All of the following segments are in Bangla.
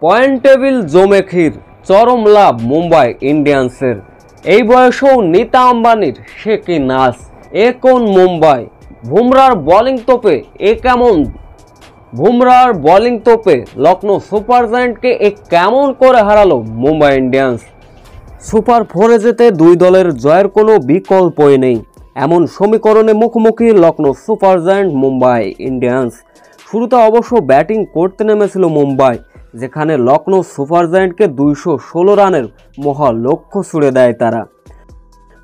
পয়েন্ট টেবিল জমে ক্ষীর, চরম লাভ মুম্বাই ইন্ডিয়ান্সের। এই বয়সেও নীতা আম্বানির সে কি নাচ, এ কোন মুম্বাই। বুমরার বোলিং তোপে লখনৌ সুপার জায়ান্টকে কেমন করে হারালো মুম্বাই ইন্ডিয়ান্স। সুপার 4-এ যেতে দুই দলের জয়ের কোনো বিকল্পই নেই, এমন সমীকরণে মুখোমুখি Lucknow super giant Mumbai Indians. শুরুতে অবশ্য ব্যাটিং করতে নেমেছিল মুম্বাই, যেখানে লখনৌ সুপার জায়ান্টকে 216 রানের মহা লক্ষ্য ছুড়ে দেয় তারা।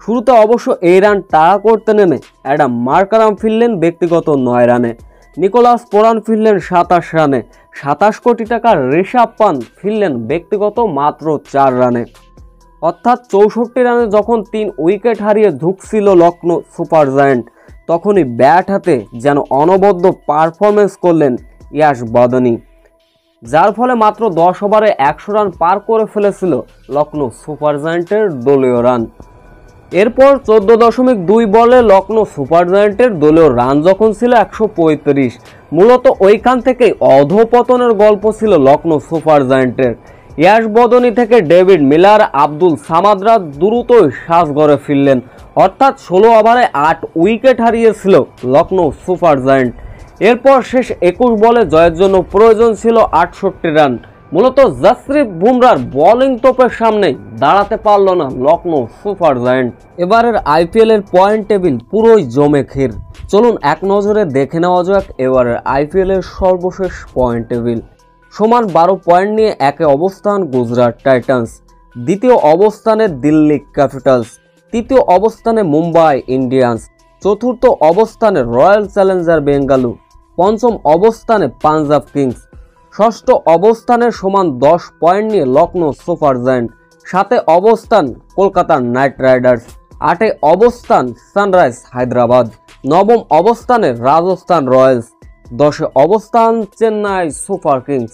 শুরুতে অবশ্য এই রান তাড়া করতে নেমে অ্যাডাম মার্কারাম ফিরলেন ব্যক্তিগত 9 রানে, নিকোলাস পোরান ফিরলেন 27 রানে, 27 কোটি টাকার ঋষভ পান্ত ফিরলেন ব্যক্তিগত মাত্র 4 রানে। অর্থাৎ 64 রানে যখন 3 উইকেট হারিয়ে ঢুকছিল লখনৌ সুপার জায়ান্ট, তখনই ব্যাট হাতে যেন অনবদ্য পারফরমেন্স করলেন ইয়াশ বদনি, যার ফলে মাত্র 10 ওভারে 100 রান পার করে ফেলেছিল লখনৌ সুপার জায়ান্টের দলীয় রান। এরপর 14.2 বলে লখনৌ সুপার জায়ান্টের দলীয় রান যখন ছিল 135, মূলত ওইখান থেকেই অধঃপতনের গল্প ছিল লখনৌ সুপার জায়ান্টের। ইয়াশ বদনি থেকে ডেভিড মিলার, আব্দুল সামাদরা দ্রুতই সাজঘরে ফিরলেন, অর্থাৎ 16 ওভারে 8 উইকেট হারিয়েছিল লখনৌ সুপার জায়ান্ট। এরপর শেষ 21 বলে জয়ের জন্য প্রয়োজন ছিল 68 রান। মূলত জসপ্রীত বুমরার বোলিং তোপের সামনে দাঁড়াতে পারল না লখনৌ সুপার জায়ান্ট। এবারের আইপিএল এর পয়েন্ট টেবিল পুরোই জমে ক্ষীর। চলুন এক নজরে দেখে নেওয়া যাক এবারের আইপিএল এর সর্বশেষ পয়েন্ট টেবিল। সমান 12 পয়েন্ট নিয়ে একে অবস্থান গুজরাট টাইটান্স, দ্বিতীয় অবস্থানে দিল্লি ক্যাপিটালস, তৃতীয় অবস্থানে মুম্বাই ইন্ডিয়ান্স, চতুর্থ অবস্থানে রয়্যাল চ্যালেঞ্জার বেঙ্গালুরু, পঞ্চম অবস্থানে পাঞ্জাব কিংস, ষষ্ঠ অবস্থানে সমান 10 পয়েন্ট নিয়ে লখনৌ সুপার জায়ান্ট, সাথে অবস্থান কলকাতার নাইট রাইডার্স, 8-এ অবস্থান সানরাইজ হায়দ্রাবাদ, নবম অবস্থানে রাজস্থান রয়্যালস, 10-এ অবস্থান চেন্নাই সুপার কিংস।